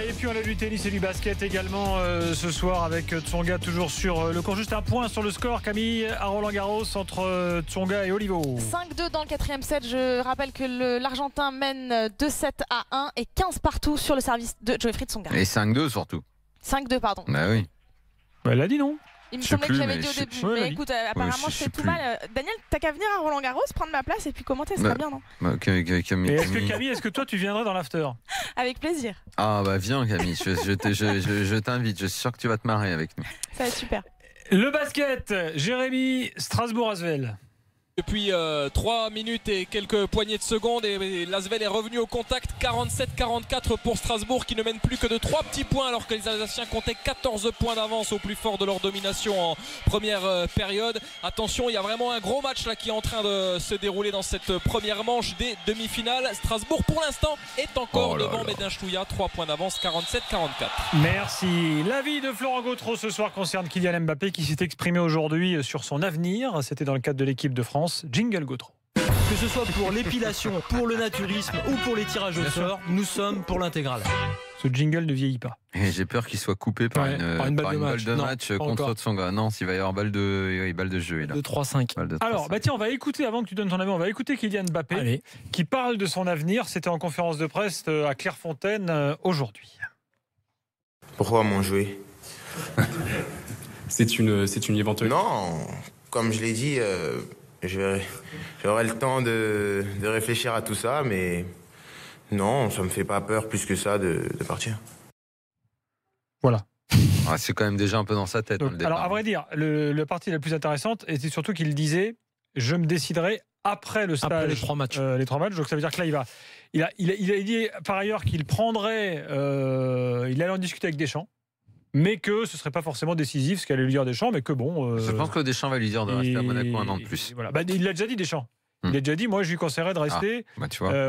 Et puis on a du tennis et du basket également ce soir avec Tsonga toujours sur le court. Juste un point sur le score, Camille, à Roland-Garros entre Tsonga et Olivo. 5-2 dans le 4e set. Je rappelle que l'Argentin mène 2-7 à 1 et 15 partout sur le service de Joëfried Tsonga. Et 5-2 surtout. 5-2 pardon. Bah oui. Bah, elle l'a dit non? Il me semblait que j'avais dit au début. Mais écoute, apparemment je fais tout mal. Daniel, t'as qu'à venir à Roland-Garros, prendre ma place et puis commenter, ce sera bien, non? Camille, est-ce que toi tu viendrais dans l'after? Avec plaisir. Ah bah viens Camille, je t'invite, je suis sûr que tu vas te marrer avec nous. Ça va être super. Le basket, Jérémy, Strasbourg-Asvel. Depuis 3 minutes et quelques poignées de secondes et l'Asvel est revenu au contact. 47-44 pour Strasbourg qui ne mène plus que de 3 petits points alors que les Alsaciens comptaient 14 points d'avance au plus fort de leur domination en première période. Attention, il y a vraiment un gros match là qui est en train de se dérouler dans cette première manche des demi-finales. Strasbourg pour l'instant est encore devant Medinchouia, 3 points d'avance, 47-44. Merci. L'avis de Florent Gautreau ce soir concerne Kylian Mbappé qui s'est exprimé aujourd'hui sur son avenir. C'était dans le cadre de l'équipe de France. Jingle Gautreau. Que ce soit pour l'épilation, pour le naturisme ou pour les tirages au sort, nous sommes pour l'intégrale. Ce jingle ne vieillit pas. Et j'ai peur qu'il soit coupé par une balle de match contre Tsonga. Non, s'il va y avoir balle de jeu. 2-3-5. Alors, tiens, on va écouter, avant que tu donnes ton avis, on va écouter Kylian Mbappé qui parle de son avenir. C'était en conférence de presse à Clairefontaine aujourd'hui. Pourquoi m'en jouer? C'est une éventuelle. Non, comme je l'ai dit, j'aurai le temps de réfléchir à tout ça, mais non, ça me fait pas peur plus que ça de partir. Voilà. C'est quand même déjà un peu dans sa tête. Donc, alors, à vrai dire, la partie la plus intéressante était surtout qu'il disait « je me déciderai après le stage ». Après les 3 matchs. Les 3 matchs, donc ça veut dire que là, il a dit par ailleurs qu'il prendrait... il allait en discuter avec Deschamps, mais que ce ne serait pas forcément décisif ce qu'allait lui dire Deschamps, mais que bon... Je pense que Deschamps va lui dire de rester à Monaco un an de plus. Voilà. Il l'a déjà dit, Deschamps. Il a déjà dit, moi je lui conseillerais de rester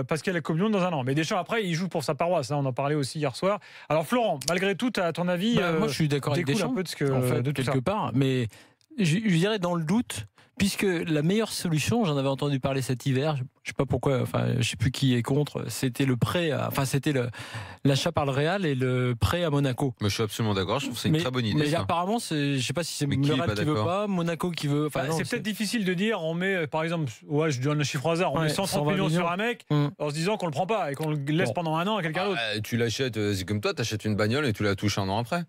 parce qu'il y a la Coupe du Monde dans un an. Mais Deschamps, après, il joue pour sa paroisse. On en parlait aussi hier soir. Alors Florent, malgré tout, à ton avis, moi je suis d'accord avec Deschamps, un peu de tout quelque ça. part, mais je dirais dans le doute, puisque la meilleure solution, j'en avais entendu parler cet hiver, je sais pas pourquoi, je sais plus qui est contre, c'était le prêt, c'était l'achat par le Real et le prêt à Monaco. Mais je suis absolument d'accord, je trouve que c'est une très bonne idée. Mais apparemment, je sais pas si c'est le Real qui veut pas, Monaco qui veut. C'est peut-être difficile de dire, on met, par exemple, je donne le chiffre au hasard, on met 130 millions sur un mec en se disant qu'on le prend pas et qu'on le laisse pendant un an à quelqu'un d'autre. Tu l'achètes, c'est comme toi, t'achètes une bagnole et tu la touches un an après.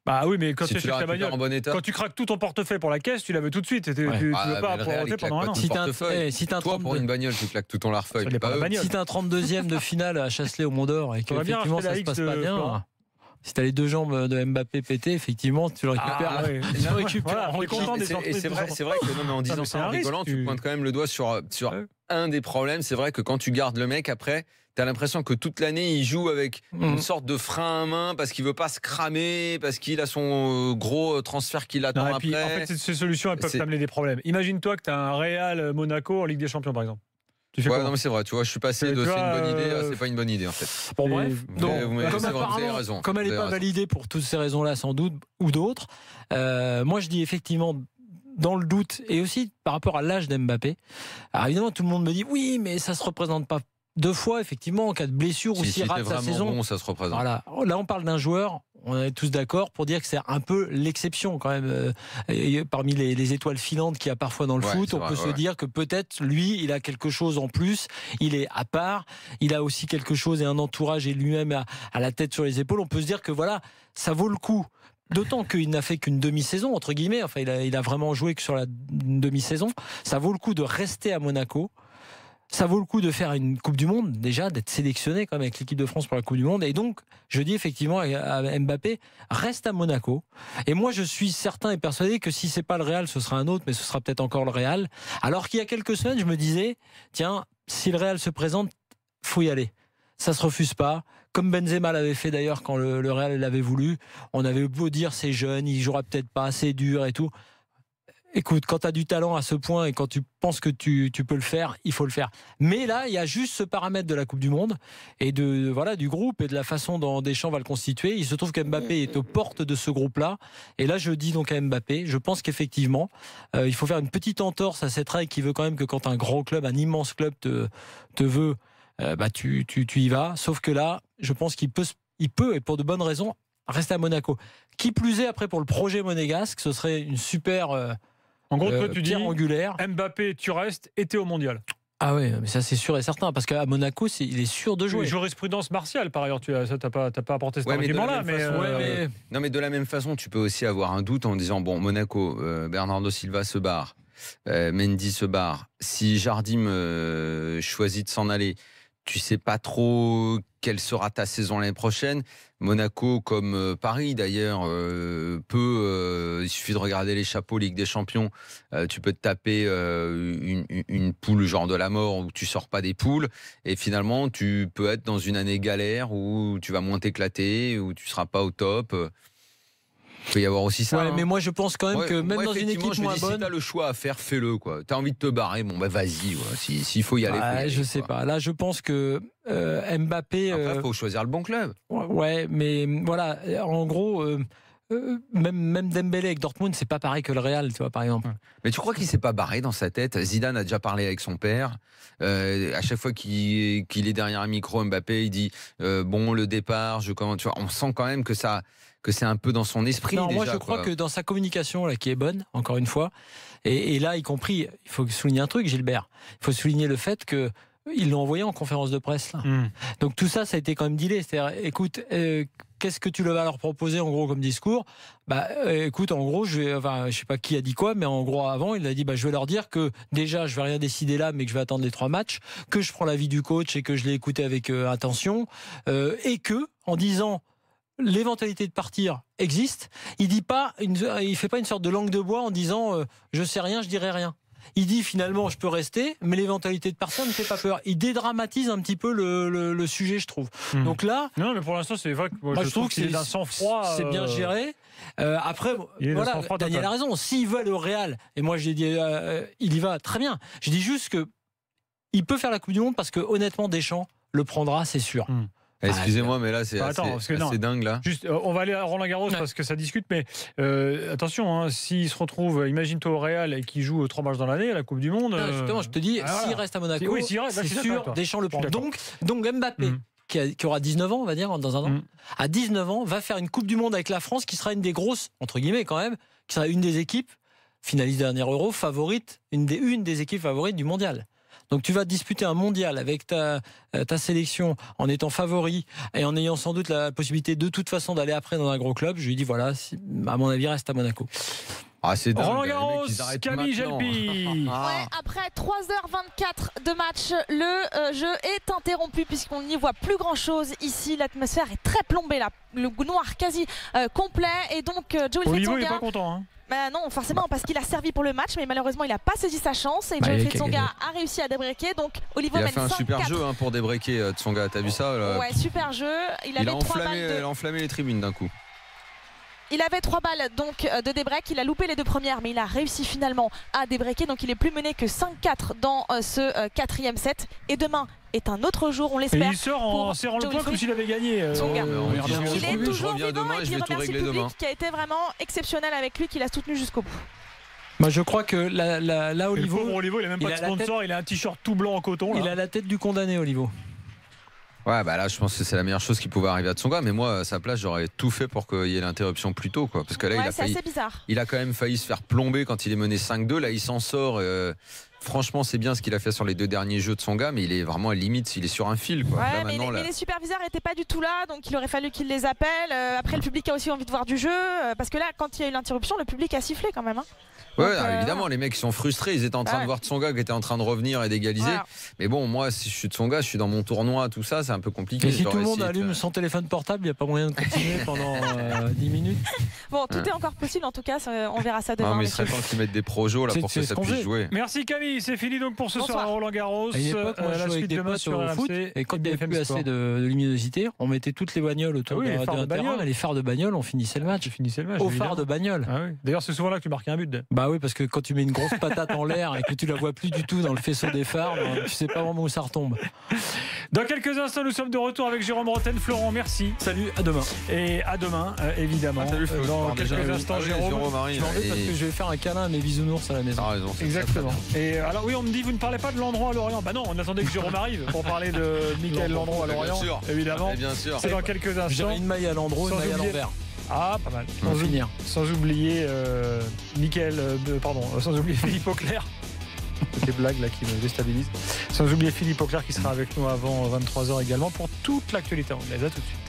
Bah oui, mais quand si tu achètes la bagnole, quand tu craques tout ton portefeuille pour la caisse, tu la veux tout de suite. Tu veux pas apporter pendant un an. Toi, pour une bagnole, tu claques tout ton larfeuille. Si t'as un 32e de finale à Chasselet au Mont d'Or et que effectivement ça se passe pas bien. Si t'as les 2 jambes de Mbappé pétées, effectivement, tu le récupères. Tu le récupères. On est content des Et c'est vrai que en disant ça en rigolant, tu pointes quand même le doigt sur un des problèmes. C'est vrai que quand tu gardes le mec après, t'as l'impression que toute l'année il joue avec une sorte de frein à main parce qu'il veut pas se cramer, parce qu'il a son gros transfert qu'il attend après. Puis, en fait, ces solutions elles peuvent t'amener des problèmes. Imagine-toi que t'as un Real Monaco en Ligue des Champions par exemple. Non mais c'est vrai, tu vois, je suis passé de c'est une bonne idée à c'est pas une bonne idée en fait. Bon bref, vous avez raison. Comme elle n'est pas validée pour toutes ces raisons-là sans doute ou d'autres, moi je dis effectivement dans le doute et aussi par rapport à l'âge d'Mbappé. Alors évidemment tout le monde me dit oui mais ça se représente pas 2 fois effectivement en cas de blessure ou s'il rate sa saison. Bon, ça se représente. Voilà. Là on parle d'un joueur. On est tous d'accord pour dire que c'est un peu l'exception quand même. Parmi les étoiles filantes qu'il y a parfois dans le foot, on peut se dire que peut-être lui, il a quelque chose en plus. Il est à part. Il a aussi quelque chose et un entourage et lui-même à la tête sur les épaules. On peut se dire que voilà, ça vaut le coup. D'autant qu'il n'a fait qu'une demi-saison, entre guillemets. Enfin, il a vraiment joué que sur la demi-saison. Ça vaut le coup de rester à Monaco. Ça vaut le coup de faire une Coupe du Monde, déjà, d'être sélectionné quand même avec l'équipe de France pour la Coupe du Monde. Et donc, je dis effectivement à Mbappé, reste à Monaco. Et moi, je suis certain et persuadé que si c'est pas le Real, ce sera un autre, mais ce sera peut-être encore le Real. Alors qu'il y a quelques semaines, je me disais, tiens, si le Real se présente, faut y aller. Ça se refuse pas. Comme Benzema l'avait fait d'ailleurs quand le Real l'avait voulu. On avait beau dire c'est jeune, il jouera peut-être pas assez dur et tout. Écoute, quand tu as du talent à ce point et quand tu penses que tu peux le faire, il faut le faire. Mais là, il y a juste ce paramètre de la Coupe du Monde et du groupe et de la façon dont Deschamps va le constituer. Il se trouve qu'Mbappé est aux portes de ce groupe-là. Et là, je dis donc à Mbappé, je pense qu'effectivement, il faut faire une petite entorse à cette règle qui veut quand même que quand un grand club, un immense club te veut, tu y vas. Sauf que là, je pense qu'il peut il peut, et pour de bonnes raisons, rester à Monaco. Qui plus est, après, pour le projet monégasque, ce serait une super en gros, toi, tu dis angulaire. Mbappé, tu restes, et t'es au mondial. Ah oui, mais ça c'est sûr et certain, parce qu'à Monaco, il est sûr de jouer. Jurisprudence martiale, par ailleurs, t'as pas apporté cet argument-là. Non, mais de la même façon, tu peux aussi avoir un doute en disant, bon, Monaco, Bernardo Silva se barre, Mendy se barre. Si Jardim choisit de s'en aller, tu sais pas trop quelle sera ta saison l'année prochaine. Monaco, comme Paris d'ailleurs, il suffit de regarder les chapeaux Ligue des Champions, tu peux te taper une poule genre de la mort où tu sors pas des poules, et finalement tu peux être dans une année galère où tu vas moins t'éclater, où tu seras pas au top. Il peut y avoir aussi ça. Ouais, mais moi je pense quand même que même dans une équipe moins bonne, si t'as le choix à faire, fais-le quoi. T'as envie de te barrer, bon bah vas-y. S'il faut y aller, faut y aller, je sais pas. Là, je pense que Mbappé. Après, faut choisir le bon club. Ouais, mais voilà. En gros, même Dembélé avec Dortmund, c'est pas pareil que le Real, tu vois, par exemple. Mais tu crois qu'il s'est pas barré dans sa tête? Zidane a déjà parlé avec son père. À chaque fois qu'il est derrière un micro, Mbappé, il dit bon, le départ, tu vois, on sent quand même que c'est un peu dans son esprit. Non, déjà, moi je crois que dans sa communication là, qui est bonne, encore une fois, et là y compris, il faut souligner un truc, Gilbert. Il faut souligner le fait que ils l'ont envoyé en conférence de presse là. Donc tout ça, ça a été quand même dealé. C'est-à-dire, écoute, qu'est-ce que tu vas leur proposer en gros comme discours? Écoute, en gros, je sais pas qui a dit quoi, mais en gros avant, il a dit je vais leur dire que déjà je vais rien décider là, mais que je vais attendre les 3 matchs, que je prends l'avis du coach et que je l'ai écouté avec attention, et que en disant l'éventualité de partir existe, il fait pas une sorte de langue de bois en disant je sais rien, je dirai rien. Il dit finalement je peux rester, mais l'éventualité de partir ne me fait pas peur. Il dédramatise un petit peu le sujet, je trouve. Donc là, non, mais pour l'instant c'est vrai que moi, je trouve que c'est d'un sang-froid. C'est bien géré. Après, voilà, Daniel a raison. S'il veut aller au Real, et moi j'ai dit il y va très bien. Je dis juste que il peut faire la Coupe du Monde parce que honnêtement Deschamps le prendra, c'est sûr. Excusez-moi, mais là, c'est assez dingue. Là. Juste, on va aller à Roland-Garros parce que ça discute, mais attention, s'il se retrouve, imagine-toi au Real et qu'il joue 3 matchs dans l'année à la Coupe du Monde. Justement, je te dis, s'il reste à Monaco, c'est sûr, Deschamps le prend. Donc Mbappé, qui aura 19 ans, on va dire, dans un an, à 19 ans, va faire une Coupe du Monde avec la France qui sera une des grosses, entre guillemets quand même, qui sera une des équipes, finaliste dernier Euro, favorite, une des équipes favorites du mondial. Donc tu vas disputer un mondial avec ta sélection en étant favori et en ayant sans doute la possibilité de toute façon d'aller après dans un gros club. Je lui dis voilà, à mon avis, reste à Monaco. C'est dingue. Roland Garros, Camille Gelpi. Après 3h24 de match, le jeu est interrompu puisqu'on n'y voit plus grand chose ici. L'atmosphère est très plombée là, le noir quasi complet, et donc Joe Olivo n'est pas content. Hein. Non, forcément, parce qu'il a servi pour le match, mais malheureusement, il n'a pas saisi sa chance. Et Joe Tsonga a réussi à débreaker. Donc, Olivo il a fait un super jeu pour débreaker Tsonga. T'as vu ça là? Ouais, super jeu. Il a enflammé les tribunes d'un coup. Il avait 3 balles donc de débreak, il a loupé les 2 premières, mais il a réussi finalement à débreaker, donc il est plus mené que 5-4 dans ce 4e set. Et demain est un autre jour, on l'espère. Et il sort en serrant le poing comme s'il avait gagné. Il est toujours vivant, et puis il remercie le public qui a été vraiment exceptionnel avec lui, qui l'a soutenu jusqu'au bout. Moi je crois que là Olivo, le pauvre Olivo, il n'a même pas de sponsor, il a un t-shirt tout blanc en coton. Là. Il a la tête du condamné, Olivo. Ouais, là, je pense que c'est la meilleure chose qui pouvait arriver à Tsonga. Mais moi, à sa place, j'aurais tout fait pour qu'il y ait l'interruption plus tôt, quoi. Parce que là, c'est assez bizarre. Il a quand même failli se faire plomber quand il est mené 5-2. Là, il s'en sort. Franchement, c'est bien ce qu'il a fait sur les 2 derniers jeux de Tsonga, mais il est vraiment à limite. Il est sur un fil, quoi. Ouais, là, mais les superviseurs n'étaient pas du tout là, donc il aurait fallu qu'ils les appellent. Après, le public a aussi envie de voir du jeu, parce que là, quand il y a eu l'interruption, le public a sifflé quand même. Ouais, évidemment, les mecs sont frustrés. Ils étaient en train de voir Tsonga qui était en train de revenir et d'égaliser. Voilà. Mais bon, moi, si je suis Tsonga, je suis dans mon tournoi, tout ça, c'est un peu compliqué. Et si tout le monde allume son téléphone portable, il n'y a pas moyen de continuer pendant 10 minutes. Bon, tout est encore possible, en tout cas, on verra ça demain. Non, mais il serait temps qu'ils mettent des projos là pour que ça puisse jouer. Merci Camille, c'est fini donc pour ce soir à Roland Garros. À une époque, moi, je jouais avec des potes au foot, et quand il n'y avait plus assez de luminosité, on mettait toutes les bagnoles autour d'un terrain, et les phares de bagnole, on finissait le match. Au phare de bagnole. D'ailleurs, c'est souvent là que tu marquais un but. Bah oui, parce que quand tu mets une grosse patate en l'air et que tu la vois plus du tout dans le faisceau des phares, tu sais pas vraiment où ça retombe. Dans quelques instants, nous sommes de retour avec Jérôme Rotten. Florent, merci. Salut, à demain. Et à demain, évidemment. Salut, dans quelques instants, Jérôme. Je m'en vais parce que je vais faire un câlin à mes bisounours à la maison. Ah, raison, exactement. Et alors oui, on me dit, vous ne parlez pas de Landreau à Lorient. Bah non, on attendait que Jérôme arrive pour parler de Mickaël Landreau à Lorient. Bien sûr. Évidemment. Bien sûr. C'est dans quelques instants. J'ai une maille à Landreau, une maille à l'envers. Ah, pas mal. Sans oublier sans oublier Philippe Auclair. Des blagues là qui me déstabilisent. Sans oublier Philippe Auclair qui sera avec nous avant 23h également pour toute l'actualité anglaise. À tout de suite.